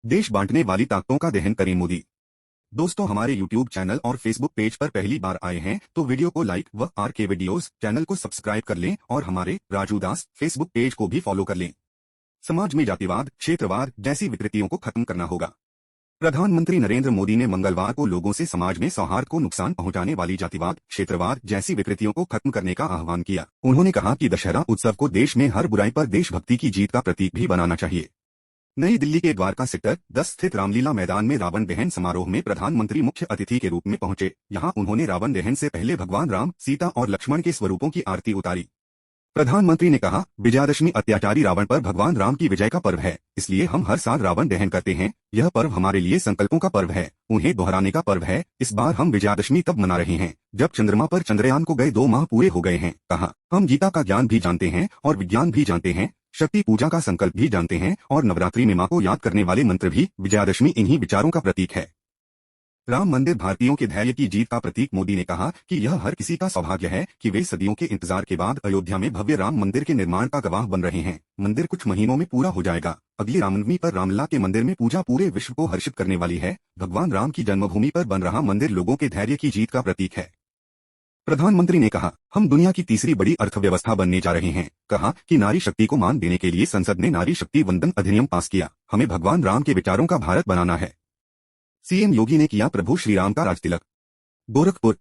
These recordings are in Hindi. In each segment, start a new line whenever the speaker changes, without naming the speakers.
देश बांटने वाली ताकतों का दहन करें मोदी। दोस्तों, हमारे YouTube चैनल और Facebook पेज पर पहली बार आए हैं तो वीडियो को लाइक व आर के वीडियोस चैनल को सब्सक्राइब कर लें और हमारे राजू दास Facebook पेज को भी फॉलो कर लें। समाज में जातिवाद, क्षेत्रवाद जैसी विकृतियों को खत्म करना होगा। प्रधानमंत्री नरेंद्र मोदी ने मंगलवार को लोगों से समाज में सौहार्द को नुकसान पहुंचाने वाली जातिवाद, क्षेत्रवाद जैसी विकृतियों को खत्म करने का आह्वान किया। उन्होंने कहा कि दशहरा उत्सव को देश में हर बुराई पर देशभक्ति की जीत का प्रतीक भी बनाना चाहिए। नई दिल्ली के द्वारका सेक्टर 10 स्थित रामलीला मैदान में रावण दहन समारोह में प्रधानमंत्री मुख्य अतिथि के रूप में पहुंचे। यहां उन्होंने रावण दहन से पहले भगवान राम, सीता और लक्ष्मण के स्वरूपों की आरती उतारी। प्रधानमंत्री ने कहा, विजयादशमी अत्याचारी रावण पर भगवान राम की विजय का पर्व है, इसलिए हम हर साल रावण दहन करते हैं। यह पर्व हमारे लिए संकल्पों का पर्व है, उन्हें दोहराने का पर्व है। इस बार हम विजयादशमी तब मना रहे हैं जब चंद्रमा पर चंद्रयान को गए 2 माह पूरे हो गए हैं। कहा, हम गीता का ज्ञान भी जानते हैं और विज्ञान भी जानते हैं, शक्ति पूजा का संकल्प भी जानते हैं और नवरात्रि में माँ को याद करने वाले मंत्र भी। विजयादशमी इन्हीं विचारों का प्रतीक है। राम मंदिर भारतीयों के धैर्य की जीत का प्रतीक। मोदी ने कहा कि यह हर किसी का सौभाग्य है कि वे सदियों के इंतजार के बाद अयोध्या में भव्य राम मंदिर के निर्माण का गवाह बन रहे हैं। मंदिर कुछ महीनों में पूरा हो जाएगा। अगली रामनवमी पर रामलला के मंदिर में पूजा पूरे विश्व को हर्षित करने वाली है। भगवान राम की जन्मभूमि पर बन रहा मंदिर लोगों के धैर्य की जीत का प्रतीक है। प्रधानमंत्री ने कहा, हम दुनिया की तीसरी बड़ी अर्थव्यवस्था बनने जा रहे हैं। कहा कि नारी शक्ति को मान देने के लिए संसद ने नारी शक्ति वंदन अधिनियम पास किया। हमें भगवान राम के विचारों का भारत बनाना है। सीएम योगी ने किया प्रभु श्रीराम का राजतिलक। गोरखपुर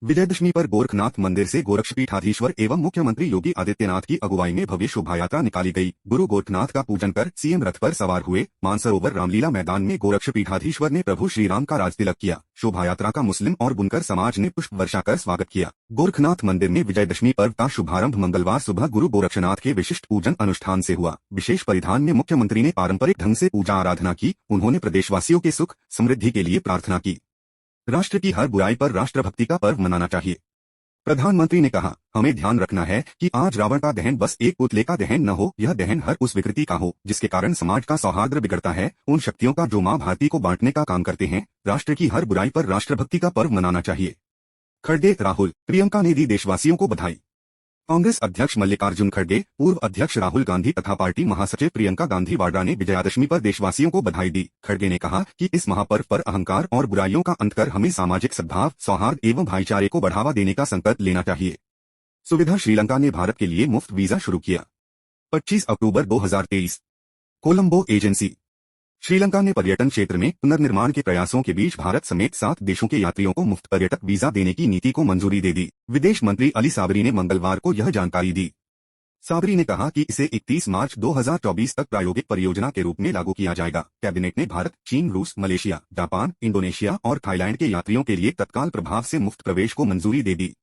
विजयदशमी पर गोरखनाथ मंदिर से गोरक्षपीठाधीश्वर एवं मुख्यमंत्री योगी आदित्यनाथ की अगुवाई में भव्य शोभायात्रा निकाली गई। गुरु गोरखनाथ का पूजन कर सीएम रथ पर सवार हुए। मानसरोवर रामलीला मैदान में गोरक्षपीठाधीश्वर ने प्रभु श्रीराम का राजतिलक किया। शोभायात्रा का मुस्लिम और बुनकर समाज ने पुष्प वर्षा कर स्वागत किया। गोरखनाथ मंदिर में विजयदशमी पर्व का शुभारंभ मंगलवार सुबह गुरु गोरक्षनाथ के विशिष्ट पूजन अनुष्ठान से हुआ। विशेष परिधान में मुख्यमंत्री ने पारंपरिक ढंग से पूजा आराधना की। उन्होंने प्रदेशवासियों के सुख समृद्धि के लिए प्रार्थना की। राष्ट्र की हर बुराई पर राष्ट्रभक्ति का पर्व मनाना चाहिए। प्रधानमंत्री ने कहा, हमें ध्यान रखना है कि आज रावण का दहन बस एक पुतले का दहन न हो, यह दहन हर उस विकृति का हो जिसके कारण समाज का सौहार्द बिगड़ता है, उन शक्तियों का जो माँ भारती को बांटने का काम करते हैं। राष्ट्र की हर बुराई पर राष्ट्रभक्ति का पर्व मनाना चाहिए। खड़गे, राहुल, प्रियंका ने दी देशवासियों को बधाई। कांग्रेस अध्यक्ष मल्लिकार्जुन खड़गे, पूर्व अध्यक्ष राहुल गांधी तथा पार्टी महासचिव प्रियंका गांधी वाड्रा ने विजयादशमी पर देशवासियों को बधाई दी। खड़गे ने कहा कि इस महापर्व पर अहंकार और बुराइयों का अंत कर हमें सामाजिक सद्भाव, सौहार्द एवं भाईचारे को बढ़ावा देने का संकल्प लेना चाहिए। सुविधा श्रीलंका ने भारत के लिए मुफ्त वीजा शुरू किया। 25 अक्टूबर 2023। कोलंबो एजेंसी। श्रीलंका ने पर्यटन क्षेत्र में पुनर्निर्माण के प्रयासों के बीच भारत समेत 7 देशों के यात्रियों को मुफ्त पर्यटक वीजा देने की नीति को मंजूरी दे दी। विदेश मंत्री अली साबरी ने मंगलवार को यह जानकारी दी। साबरी ने कहा कि इसे 31 मार्च 2024 तक प्रायोगिक परियोजना के रूप में लागू किया जाएगा। कैबिनेट ने भारत, चीन, रूस, मलेशिया, जापान, इंडोनेशिया और थाईलैंड के यात्रियों के लिए तत्काल प्रभाव से मुफ्त प्रवेश को मंजूरी दे दी।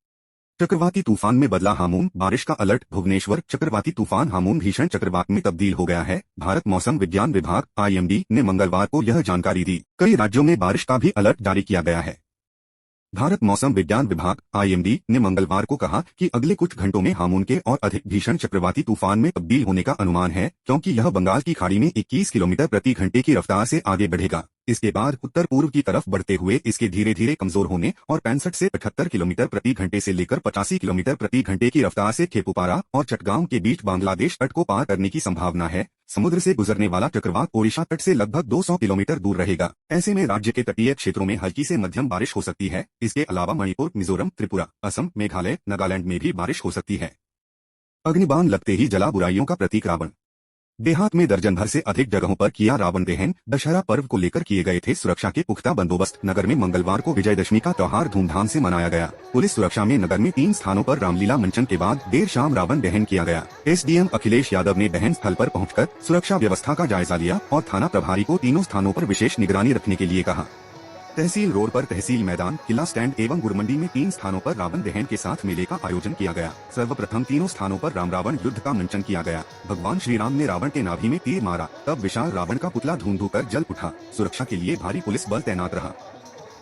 चक्रवाती तूफान में बदला हामून, बारिश का अलर्ट। भुवनेश्वर चक्रवाती तूफान हामून भीषण चक्रवात में तब्दील हो गया है। भारत मौसम विज्ञान विभाग (IMD) ने मंगलवार को यह जानकारी दी। कई राज्यों में बारिश का भी अलर्ट जारी किया गया है। भारत मौसम विज्ञान विभाग (IMD) ने मंगलवार को कहा कि अगले कुछ घंटों में हामून के और अधिक भीषण चक्रवाती तूफान में तब्दील होने का अनुमान है, क्योंकि यह बंगाल की खाड़ी में 21 किलोमीटर प्रति घंटे की रफ्तार से आगे बढ़ेगा। इसके बाद उत्तर पूर्व की तरफ बढ़ते हुए इसके धीरे धीरे कमजोर होने और 65 से 78 किलोमीटर प्रति घंटे से लेकर 85 किलोमीटर प्रति घंटे की रफ्तार से खेपुपारा और चटगांव के बीच बांग्लादेश तट को पार करने की संभावना है। समुद्र से गुजरने वाला चक्रवात ओडिशा तट से लगभग 200 किलोमीटर दूर रहेगा। ऐसे में राज्य के तटीय क्षेत्रों में हल्की से मध्यम बारिश हो सकती है। इसके अलावा मणिपुर, मिजोरम, त्रिपुरा, असम, मेघालय, नागालैंड में भी बारिश हो सकती है। अग्निबाण लगते ही जला बुराइयों का प्रतीक रावण। देहात में दर्जन भर से अधिक जगहों पर किया रावण दहन। दशहरा पर्व को लेकर किए गए थे सुरक्षा के पुख्ता बंदोबस्त। नगर में मंगलवार को विजयदशमी का त्योहार धूमधाम से मनाया गया। पुलिस सुरक्षा में नगर में 3 स्थानों पर रामलीला मंचन के बाद देर शाम रावण दहन किया गया। SDM अखिलेश यादव ने दहन स्थल पर पहुंचकर सुरक्षा व्यवस्था का जायजा लिया और थाना प्रभारी को तीनों स्थानों पर विशेष निगरानी रखने के लिए कहा। तहसील रोड पर तहसील मैदान, किला स्टैंड एवं गुरमंडी में 3 स्थानों पर रावण दहन के साथ मेले का आयोजन किया गया। सर्वप्रथम तीनों स्थानों पर राम रावण युद्ध का मंचन किया गया। भगवान श्री राम ने रावण के नाभि में तीर मारा, तब विशाल रावण का पुतला धूं कर जल उठा। सुरक्षा के लिए भारी पुलिस बल तैनात रहा।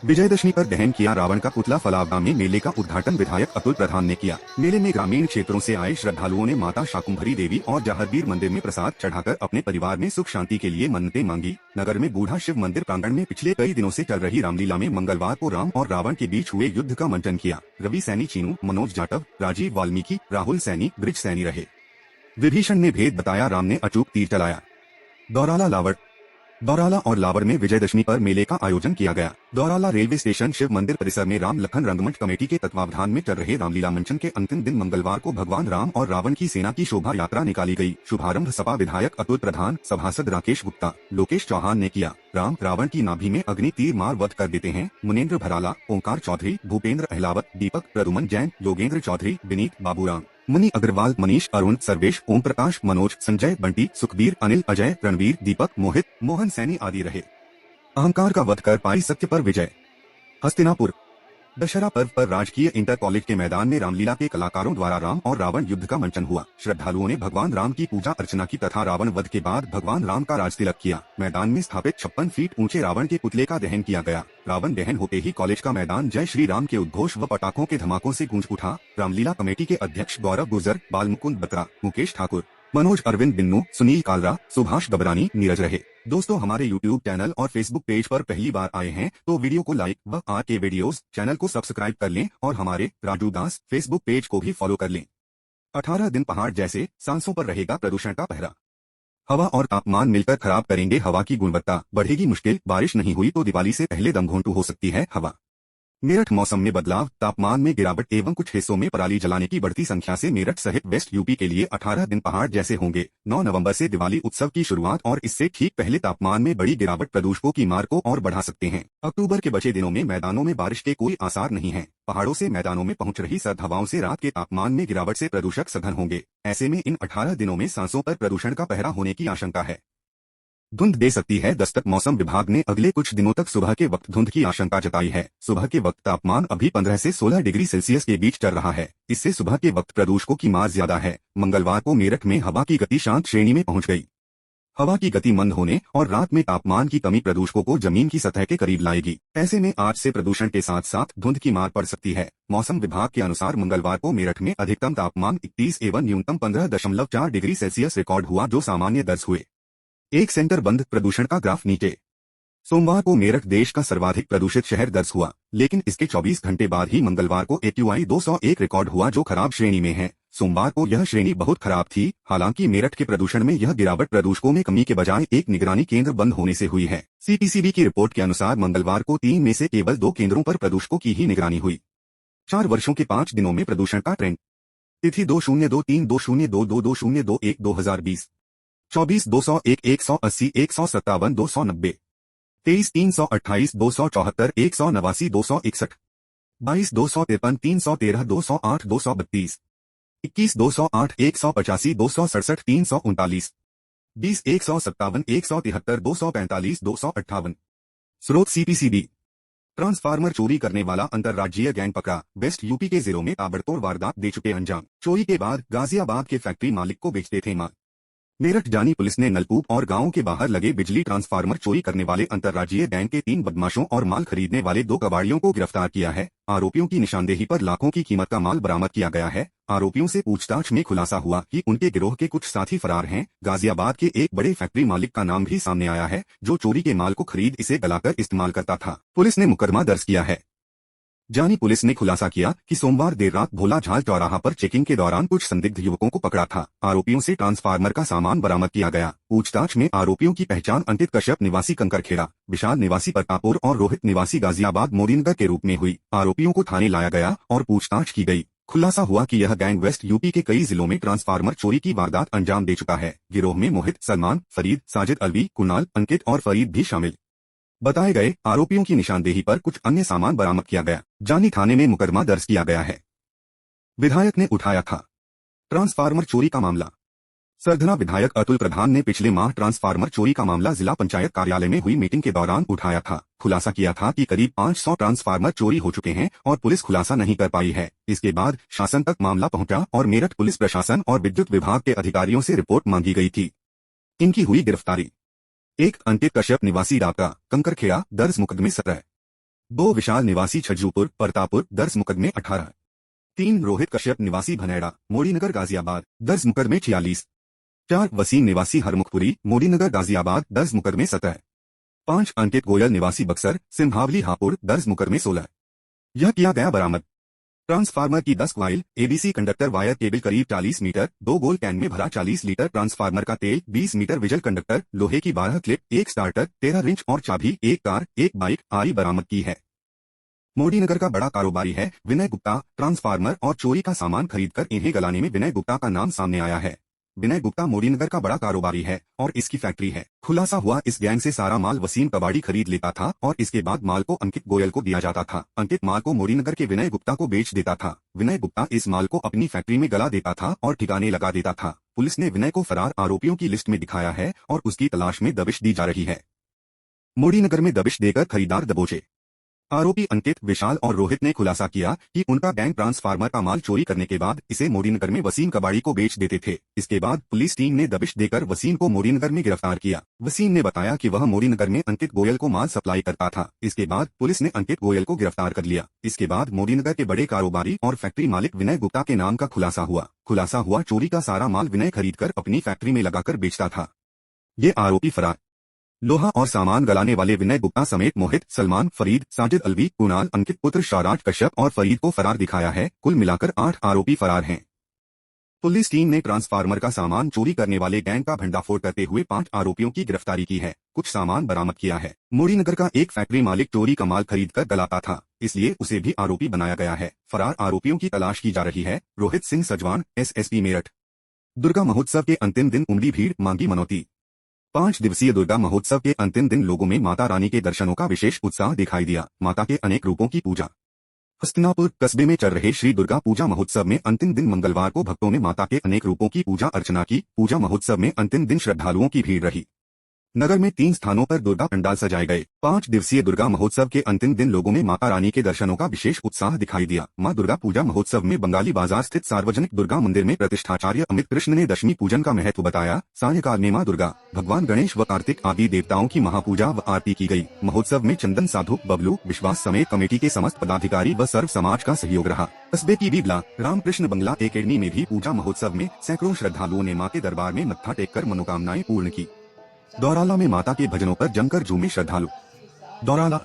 विजयदशमी पर दहन किया रावण का पुतला फलावदा में मेले का उद्घाटन विधायक अतुल प्रधान ने किया। मेले में ग्रामीण क्षेत्रों से आए श्रद्धालुओं ने माता शाकुंभरी देवी और जहांगीर मंदिर में प्रसाद चढ़ाकर अपने परिवार में सुख शांति के लिए मन्नतें मांगी। नगर में बूढ़ा शिव मंदिर प्रांगण में पिछले कई दिनों से चल रही रामलीला में मंगलवार को राम और रावण के बीच हुए युद्ध का मंचन किया। रवि सैनी चीनू, मनोज जाटव, राजीव वाल्मीकि, राहुल सैनी ब्रिज सैनी रहे। विभीषण ने भेद बताया, राम ने अचूक तीर चलाया। दौराला लावड़। दौराला और लावर में विजयदशमी पर मेले का आयोजन किया गया। दौराला रेलवे स्टेशन शिव मंदिर परिसर में राम लखन रंगमंच कमेटी के तत्वावधान में चल रहे रामलीला मंचन के अंतिम दिन मंगलवार को भगवान राम और रावण की सेना की शोभा यात्रा निकाली गई। शुभारंभ सपा विधायक अतुल प्रधान, सभासद राकेश गुप्ता, लोकेश चौहान ने किया। राम रावण की नाभि में अग्नि तीर मार वध कर देते हैं। मुनेन्द्र भराला, ओंकार चौधरी, भूपेंद्र अहलावत, दीपक, प्रदुमन जैन, योगेंद्र चौधरी, विनीत बाबूराम, मुनि अग्रवाल, मनीष, अरुण, सर्वेश, ओम प्रकाश, मनोज, संजय, बंटी, सुखबीर, अनिल, अजय, रणवीर, दीपक, मोहित, मोहन सैनी आदि रहे। अहंकार का वध कर पाई सत्य पर विजय। हस्तिनापुर दशहरा पर्व पर राजकीय इंटर कॉलेज के मैदान में रामलीला के कलाकारों द्वारा राम और रावण युद्ध का मंचन हुआ। श्रद्धालुओं ने भगवान राम की पूजा अर्चना की तथा रावण वध के बाद भगवान राम का राजतिलक किया। मैदान में स्थापित 56 फीट ऊंचे रावण के पुतले का दहन किया गया। रावण दहन होते ही कॉलेज का मैदान जय श्री राम के उद्घोष व पटाखों के धमाकों से गूंज उठा। रामलीला कमेटी के अध्यक्ष गौरव गुर्जर, बालमुकुंद बत्रा, मुकेश ठाकुर, मनोज अरविंद बिन्नू, सुनील कालरा, सुभाष गबरानी, नीरज रहे। दोस्तों, हमारे YouTube चैनल और Facebook पेज पर पहली बार आए हैं तो वीडियो को लाइक व RK वीडियोस चैनल को सब्सक्राइब कर लें और हमारे राजू दास Facebook पेज को भी फॉलो कर लें। 18 दिन पहाड़ जैसे सांसों पर रहेगा प्रदूषण का पहरा। हवा और तापमान मिलकर खराब करेंगे हवा की गुणवत्ता, बढ़ेगी मुश्किल, बारिश नहीं हुई तो दिवाली से पहले दमघोंटू हो सकती है हवा। मेरठ मौसम में बदलाव, तापमान में गिरावट एवं कुछ हिस्सों में पराली जलाने की बढ़ती संख्या से मेरठ सहित वेस्ट यूपी के लिए 18 दिन पहाड़ जैसे होंगे। 9 नवंबर से दिवाली उत्सव की शुरुआत और इससे ठीक पहले तापमान में बड़ी गिरावट प्रदूषकों की मार को और बढ़ा सकते हैं। अक्टूबर के बचे दिनों में मैदानों में बारिश के कोई आसार नहीं है। पहाड़ों से मैदानों में पहुंच रही सर्द हवाओं से रात के तापमान में गिरावट से प्रदूषक सघन होंगे। ऐसे में इन 18 दिनों में सांसों पर प्रदूषण का पहरा होने की आशंका है। धुंध दे सकती है दस्तक, मौसम विभाग ने अगले कुछ दिनों तक सुबह के वक्त धुंध की आशंका जताई है। सुबह के वक्त तापमान अभी 15 से 16 डिग्री सेल्सियस के बीच चल रहा है। इससे सुबह के वक्त प्रदूषकों की मार ज्यादा है। मंगलवार को मेरठ में हवा की गति शांत श्रेणी में पहुंच गई। हवा की गति मंद होने और रात में तापमान की कमी प्रदूषकों को जमीन की सतह के करीब लाएगी। ऐसे में आज से प्रदूषण के साथ साथ धुंध की मार पड़ सकती है। मौसम विभाग के अनुसार मंगलवार को मेरठ में अधिकतम तापमान 31 एवं न्यूनतम 15.4 डिग्री सेल्सियस रिकॉर्ड हुआ, जो सामान्य दर्ज हुए। एक सेंटर बंद, प्रदूषण का ग्राफ नीचे। सोमवार को मेरठ देश का सर्वाधिक प्रदूषित शहर दर्ज हुआ, लेकिन इसके 24 घंटे बाद ही मंगलवार को AQI 201 रिकॉर्ड हुआ, जो खराब श्रेणी में है। सोमवार को यह श्रेणी बहुत खराब थी। हालांकि मेरठ के प्रदूषण में यह गिरावट प्रदूषकों में कमी के बजाय एक निगरानी केंद्र बंद होने से हुई है। CPCB की रिपोर्ट के अनुसार मंगलवार को 3 में से केवल 2 केंद्रों पर प्रदूषकों की ही निगरानी हुई। 4 वर्षों के 5 दिनों में प्रदूषण का ट्रेंड। तिथि 2023-2021-2020, 24-201, 180, 157, 290, 23-328, 274, 189, 261, 22-253, 313, 208, 232, 21-208, 185, 267, 339, 20-157, 173, 245, 258। स्रोत CPCB। ट्रांसफार्मर चोरी करने वाला अंतर्राज्यीय गैंग पकड़ा। वेस्ट यूपी के जिलों में ताबड़तोड़ वारदात दे चुके अंजाम। चोरी के बाद गाजियाबाद के फैक्ट्री मालिक को बेचते थे माल। मेरठ जानी पुलिस ने नलकूप और गांवों के बाहर लगे बिजली ट्रांसफार्मर चोरी करने वाले अंतर्राज्यीय गैंग के 3 बदमाशों और माल खरीदने वाले 2 कबाड़ियों को गिरफ्तार किया है। आरोपियों की निशानदेही पर लाखों की कीमत का माल बरामद किया गया है। आरोपियों से पूछताछ में खुलासा हुआ कि उनके गिरोह के कुछ साथी फरार हैं। गाजियाबाद के एक बड़े फैक्ट्री मालिक का नाम भी सामने आया है, जो चोरी के माल को खरीद इसे गलाकर इस्तेमाल करता था। पुलिस ने मुकदमा दर्ज किया है। जानी पुलिस ने खुलासा किया कि सोमवार देर रात भोला झाल चौराहा पर चेकिंग के दौरान कुछ संदिग्ध युवकों को पकड़ा था। आरोपियों से ट्रांसफार्मर का सामान बरामद किया गया। पूछताछ में आरोपियों की पहचान अंकित कश्यप निवासी कंकरखेड़ा, विशाल निवासी प्रतापुर और रोहित निवासी गाजियाबाद मोदीनगर के रूप में हुई। आरोपियों को थाने लाया गया और पूछताछ की गई। खुलासा हुआ कि यह गैंग वेस्ट यूपी के कई जिलों में ट्रांसफार्मर चोरी की वारदात अंजाम दे चुका है। गिरोह में मोहित, सलमान, फरीद, साजिद अलवी, कुणाल, अंकित और फरीद भी शामिल बताए गए। आरोपियों की निशानदेही पर कुछ अन्य सामान बरामद किया गया। जानी थाने में मुकदमा दर्ज किया गया है। विधायक ने उठाया था ट्रांसफार्मर चोरी का मामला। सरधना विधायक अतुल प्रधान ने पिछले माह ट्रांसफार्मर चोरी का मामला जिला पंचायत कार्यालय में हुई मीटिंग के दौरान उठाया था। खुलासा किया था कि करीब 500 ट्रांसफार्मर चोरी हो चुके हैं और पुलिस खुलासा नहीं कर पाई है। इसके बाद शासन तक मामला पहुंचा और मेरठ पुलिस प्रशासन और विद्युत विभाग के अधिकारियों से रिपोर्ट मांगी गई थी। इनकी हुई गिरफ्तारी। 1 अंकित कश्यप निवासी डाका, कंकरखेड़ा, दर्ज मुकदमे 17। 2 विशाल निवासी छज्जूपुर, प्रतापुर, दर्ज मुकदमे 18। 3 रोहित कश्यप निवासी भनैड़ा, मोदीनगर गाजियाबाद, दर्ज मुकदमे 46। 4 वसीम निवासी हरमुखपुरी, मोदीनगर गाजियाबाद, दर्ज मुकदमे 17। 5 अंकित गोयल निवासी बक्सर, सिंभावली हापुड़, दर्ज मुकदमे 16। यह किया गया बरामद। ट्रांसफार्मर की 10 coil ABC conductor wire cable करीब 40 मीटर, 2 गोल कैन में भरा 40 लीटर ट्रांसफार्मर का तेल, 20 मीटर विजल कंडक्टर, लोहे की 12 क्लिप, एक स्टार्टर, 13 रिंच और चाबी, एक कार, एक बाइक आदि बरामद की है। मोदीनगर का बड़ा कारोबारी है विनय गुप्ता। ट्रांसफार्मर और चोरी का सामान खरीदकर इन्हें गलाने में विनय गुप्ता का नाम सामने आया है। विनय गुप्ता मोदीनगर का बड़ा कारोबारी है और इसकी फैक्ट्री है। खुलासा हुआ इस गैंग से सारा माल वसीम कबाड़ी खरीद लेता था और इसके बाद माल को अंकित गोयल को दिया जाता था। अंकित माल को मोदीनगर के विनय गुप्ता को बेच देता था। विनय गुप्ता इस माल को अपनी फैक्ट्री में गला देता था और ठिकाने लगा देता था। पुलिस ने विनय को फरार आरोपियों की लिस्ट में दिखाया है और उसकी तलाश में दबिश दी जा रही है। मोदीनगर में दबिश देकर खरीदार दबोचे। आरोपी अंकित, विशाल और रोहित ने खुलासा किया कि उनका गैंग ट्रांसफार्मर का माल चोरी करने के बाद इसे मोदीनगर में वसीम कबाड़ी को बेच देते थे। इसके बाद पुलिस टीम ने दबिश देकर वसीम को मोदीनगर में गिरफ्तार किया। वसीम ने बताया कि वह मोदीनगर में अंकित गोयल को माल सप्लाई करता था। इसके बाद पुलिस ने अंकित गोयल को गिरफ्तार कर लिया। इसके बाद मोदीनगर के बड़े कारोबारी और फैक्ट्री मालिक विनय गुप्ता के नाम का खुलासा हुआ चोरी का सारा माल विनय खरीदकर अपनी फैक्ट्री में लगाकर बेचता था। ये आरोपी फरार। लोहा और सामान गलाने वाले विनय गुप्ता समेत मोहित, सलमान, फरीद, साजिद अलवी, कुणाल, अंकित पुत्र शाहराज कश्यप और फरीद को फरार दिखाया है। कुल मिलाकर 8 आरोपी फरार हैं। पुलिस टीम ने ट्रांसफार्मर का सामान चोरी करने वाले गैंग का भंडाफोड़ करते हुए 5 आरोपियों की गिरफ्तारी की है। कुछ सामान बरामद किया है। मोदीनगर का एक फैक्ट्री मालिक चोरी का माल खरीदकर गलाता था, इसलिए उसे भी आरोपी बनाया गया है। फरार आरोपियों की तलाश की जा रही है। रोहित सिंह सजवान, एसएसपी मेरठ। दुर्गा महोत्सव के अंतिम दिन उमड़ी भीड़, मांगी मनौती। 5 दिवसीय दुर्गा महोत्सव के अंतिम दिन लोगों में माता रानी के दर्शनों का विशेष उत्साह दिखाई दिया। माता के अनेक रूपों की पूजा। हस्तिनापुर कस्बे में चल रहे श्री दुर्गा पूजा महोत्सव में अंतिम दिन मंगलवार को भक्तों ने माता के अनेक रूपों की पूजा अर्चना की। पूजा महोत्सव में अंतिम दिन श्रद्धालुओं की भीड़ रही। नगर में 3 स्थानों पर दुर्गा पंडाल सजाए गए। 5 दिवसीय दुर्गा महोत्सव के अंतिम दिन लोगों में माता रानी के दर्शनों का विशेष उत्साह दिखाई दिया। मां दुर्गा पूजा महोत्सव में बंगाली बाजार स्थित सार्वजनिक दुर्गा मंदिर में प्रतिष्ठाचार्य अमित कृष्ण ने दशमी पूजन का महत्व बताया। सायंकाल में मां दुर्गा, भगवान गणेश व कार्तिक आदि देवताओं की महापूजा व आरती की गई। महोत्सव में चंदन साधु, बबलू, विश्वास समेत कमेटी के समस्त पदाधिकारी व सर्व समाज का सहयोग रहा। कस्बे की बीबला रामकृष्ण बंगला एकेडमी में भी पूजा महोत्सव में सैकड़ों श्रद्धालुओं ने मां के दरबार में मत्था टेककर मनोकामनाएं पूर्ण की। दौराला में माता के भजनों पर जमकर झूमे श्रद्धालु। दौराला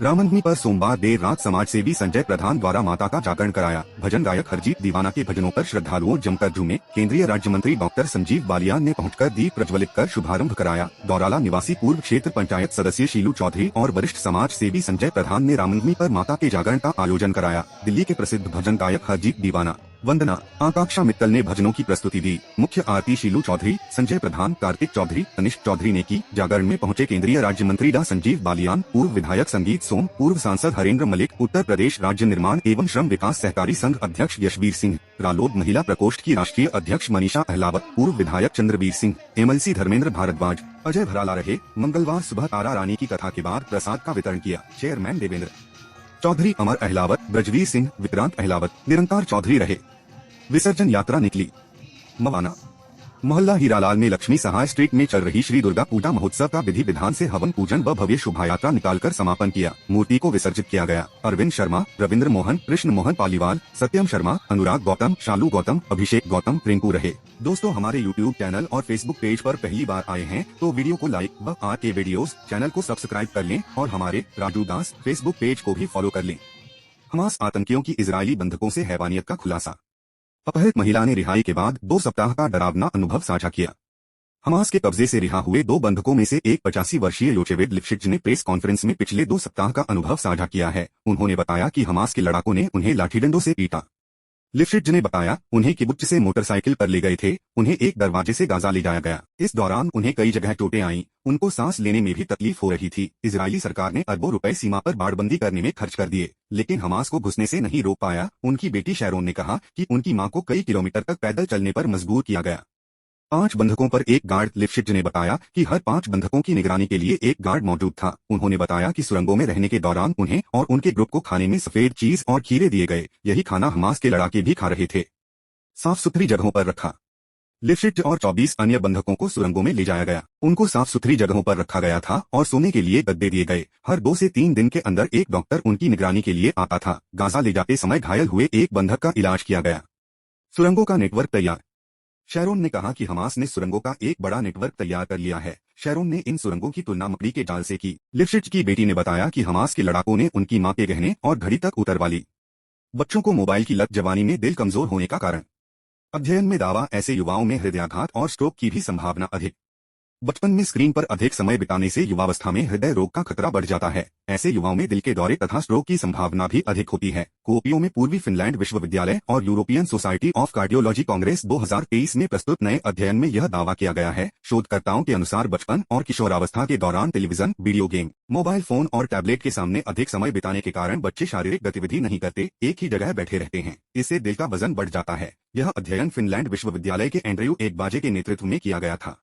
रामनवमी पर सोमवार देर रात समाज सेवी संजय प्रधान द्वारा माता का जागरण कराया। भजन गायक हरजीत दीवाना के भजनों पर श्रद्धालुओं जमकर झूमे। केंद्रीय राज्य मंत्री डॉक्टर संजीव बालियान ने पहुंचकर दीप प्रज्वलित कर शुभारंभ कराया। दौराला निवासी पूर्व क्षेत्र पंचायत सदस्य शीलू चौधरी और वरिष्ठ समाज सेवी संजय प्रधान ने रामनवमी पर माता के जागरण का आयोजन कराया। दिल्ली के प्रसिद्ध भजन गायक हरजीत दीवाना, वंदना, आकांक्षा मित्तल ने भजनों की प्रस्तुति दी। मुख्य आरती शीलू चौधरी, संजय प्रधान, कार्तिक चौधरी, तनिष्क चौधरी ने की। जागरण में पहुंचे केंद्रीय राज्य मंत्री डॉ संजीव बालियान, पूर्व विधायक संगीत सोम, पूर्व सांसद हरेंद्र मलिक, उत्तर प्रदेश राज्य निर्माण एवं श्रम विकास सहकारी संघ अध्यक्ष यशवीर सिंह, रालोद महिला प्रकोष्ठ की राष्ट्रीय अध्यक्ष मनीषा अहलावत, पूर्व विधायक चंद्रवीर सिंह, एमएलसी धर्मेंद्र भारद्वाज, अजय भराला रहे। मंगलवार सुबह तारा रानी की कथा के बाद प्रसाद का वितरण किया। चेयरमैन देवेंद्र चौधरी, अमर अहलावत, ब्रजवीर सिंह, विक्रांत अहलावत, निरंकार चौधरी रहे। विसर्जन यात्रा निकली। मवाना मोहल्ला हीरालाल में लक्ष्मी सहाय स्ट्रीट में चल रही श्री दुर्गा पूजा महोत्सव का विधि विधान से हवन पूजन व भव्य शोभा यात्रा निकालकर समापन किया। मूर्ति को विसर्जित किया गया। अरविंद शर्मा, रविंद्र मोहन, कृष्ण मोहन पालीवाल, सत्यम शर्मा, अनुराग गौतम, शालू गौतम, अभिषेक गौतम, रिंकू रहे। दोस्तों, हमारे यूट्यूब चैनल और फेसबुक पेज पर पहली बार आए हैं तो वीडियो को लाइक व आर के वीडियोस चैनल को सब्सक्राइब कर लें और हमारे राजू दास फेसबुक पेज को भी फॉलो कर लें। हमास आतंकियों की इजरायली बंधकों से हैवानियत का खुलासा। अपहृत महिला ने रिहाई के बाद 2 सप्ताह का डरावना अनुभव साझा किया। हमास के कब्जे से रिहा हुए 2 बंधकों में से एक 85 वर्षीय योचेवेद लिफ्शिट्ज ने प्रेस कॉन्फ्रेंस में पिछले 2 सप्ताह का अनुभव साझा किया है। उन्होंने बताया कि हमास के लड़ाकों ने उन्हें लाठीडंडों से पीटा। लिफ्शिट्ज ने बताया, उन्हें किबुत्ज से मोटरसाइकिल पर ले गए थे। उन्हें एक दरवाजे से गाजा ले जाया गया। इस दौरान उन्हें कई जगह चोटें आईं। उनको सांस लेने में भी तकलीफ हो रही थी। इजरायली सरकार ने अरबों रुपए सीमा पर बाड़बंदी करने में खर्च कर दिए, लेकिन हमास को घुसने से नहीं रोक पाया। उनकी बेटी शैरोन ने कहा कि उनकी मां को कई किलोमीटर तक पैदल चलने पर मजबूर किया गया। 5 बंधकों पर एक गार्ड। लिफ्शिट्ज ने बताया कि हर 5 बंधकों की निगरानी के लिए एक गार्ड मौजूद था। उन्होंने बताया कि सुरंगों में रहने के दौरान उन्हें और उनके ग्रुप को खाने में सफेद चीज और खीरे दिए गए। यही खाना हमास के लड़ाके भी खा रहे थे। साफ सुथरी जगहों पर रखा। लिफ्शिट्ज और 24 अन्य बंधकों को सुरंगों में ले जाया गया। उनको साफ सुथरी जगहों पर रखा गया था और सोने के लिए गद्दे दिए गए। हर 2 से 3 दिन के अंदर एक डॉक्टर उनकी निगरानी के लिए आता था। गाजा ले जाते समय घायल हुए एक बंधक का इलाज किया गया। सुरंगों का नेटवर्क तैयार। शैरोन ने कहा कि हमास ने सुरंगों का एक बड़ा नेटवर्क तैयार कर लिया है। शैरोन ने इन सुरंगों की तुलना मकड़ी के जाल से की। लिफ्शिट्ज की बेटी ने बताया कि हमास के लड़ाकों ने उनकी मां के गहने और घड़ी तक उतरवा ली। बच्चों को मोबाइल की लत जवानी में दिल कमजोर होने का कारण। अध्ययन में दावा, ऐसे युवाओं में हृदयाघात और स्ट्रोक की भी संभावना अधिक। बचपन में स्क्रीन पर अधिक समय बिताने से युवावस्था में हृदय रोग का खतरा बढ़ जाता है। ऐसे युवाओं में दिल के दौरे तथा स्ट्रोक की संभावना भी अधिक होती है। कुओपियो में पूर्वी फिनलैंड विश्वविद्यालय और European society of cardiology Congress 2023 में प्रस्तुत नए अध्ययन में यह दावा किया गया है। शोधकर्ताओं के अनुसार बचपन और किशोरावस्था के दौरान television, video game, mobile phone और टैबलेट के सामने अधिक समय बिताने के कारण बच्चे शारीरिक गतिविधि नहीं करते, एक ही जगह बैठे रहते हैं। इससे दिल का वजन बढ़ जाता है। यह अध्ययन फिनलैंड विश्वविद्यालय के एंड्रयू एकबाजे के नेतृत्व में किया गया था।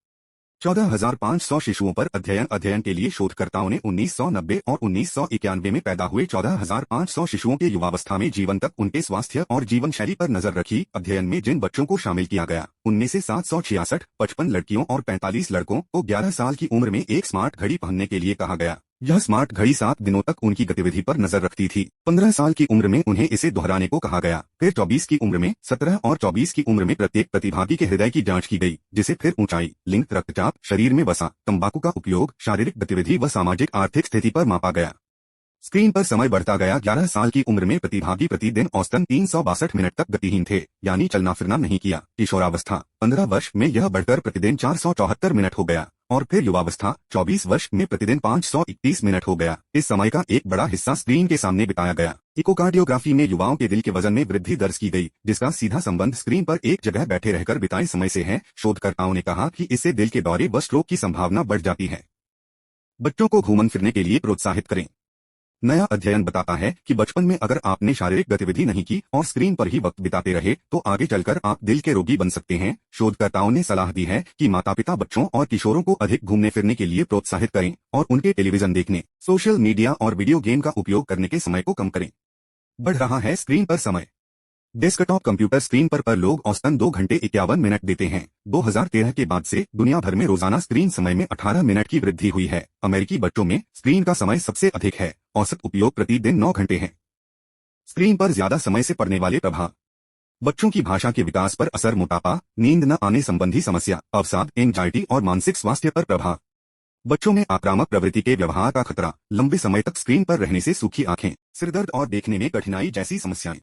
14,500 शिशुओं पर अध्ययन के लिए शोधकर्ताओं ने 1990 और 1991 में पैदा हुए 14,500 शिशुओं के युवावस्था में जीवन तक उनके स्वास्थ्य और जीवन शैली पर नजर रखी। अध्ययन में जिन बच्चों को शामिल किया गया, उनमें से 766, 55 लड़कियों और 45 लड़कों को 11 साल की उम्र में एक स्मार्ट घड़ी पहनने के लिए कहा गया। यह स्मार्ट घड़ी 7 दिनों तक उनकी गतिविधि पर नजर रखती थी। 15 साल की उम्र में उन्हें इसे दोहराने को कहा गया। फिर 24 की उम्र में, 17 और 24 की उम्र में प्रत्येक प्रतिभागी के हृदय की जांच की गई, जिसे फिर ऊंचाई, लिंग, रक्तचाप, शरीर में वसा, तंबाकू का उपयोग, शारीरिक गतिविधि व सामाजिक आर्थिक स्थिति पर मापा गया। स्क्रीन पर समय बढ़ता गया। 11 साल की उम्र में प्रतिभागी प्रतिदिन औसतन 362 मिनट तक गतिहीन थे, यानी चलना फिरना नहीं किया। किशोरावस्था 15 वर्ष में यह बढ़कर प्रतिदिन 474 मिनट हो गया और फिर युवावस्था 24 वर्ष में प्रतिदिन 531 मिनट हो गया। इस समय का एक बड़ा हिस्सा स्क्रीन के सामने बिताया गया। इकोकार्डियोग्राफी में युवाओं के दिल के वजन में वृद्धि दर्ज की गई, जिसका सीधा संबंध स्क्रीन पर एक जगह बैठे रहकर बिताए समय से है। शोधकर्ताओं ने कहा कि इससे दिल के दौरे व स्ट्रोक की संभावना बढ़ जाती है। बच्चों को घूमन फिरने के लिए प्रोत्साहित करें। नया अध्ययन बताता है कि बचपन में अगर आपने शारीरिक गतिविधि नहीं की और स्क्रीन पर ही वक्त बिताते रहे तो आगे चलकर आप दिल के रोगी बन सकते हैं। शोधकर्ताओं ने सलाह दी है कि माता-पिता बच्चों और किशोरों को अधिक घूमने फिरने के लिए प्रोत्साहित करें और उनके टेलीविजन देखने, सोशल मीडिया और वीडियो गेम का उपयोग करने के समय को कम करें। बढ़ रहा है स्क्रीन पर समय। डेस्कटॉप कंप्यूटर स्क्रीन पर लोग औसतन 2 घंटे 51 मिनट देते हैं। 2013 के बाद से दुनिया भर में रोजाना स्क्रीन समय में 18 मिनट की वृद्धि हुई है। अमेरिकी बच्चों में स्क्रीन का समय सबसे अधिक है, औसत उपयोग प्रतिदिन 9 घंटे है। स्क्रीन पर ज्यादा समय से पड़ने वाले प्रभाव। बच्चों की भाषा के विकास पर असर, मोटापा, नींद न आने संबंधी समस्या, अवसाद, एंजाइटी और मानसिक स्वास्थ्य पर प्रभाव। बच्चों में आक्रामक प्रवृत्ति के व्यवहार का खतरा, लंबे समय तक स्क्रीन पर रहने से सूखी आंखें, सिरदर्द और देखने में कठिनाई जैसी समस्याएं।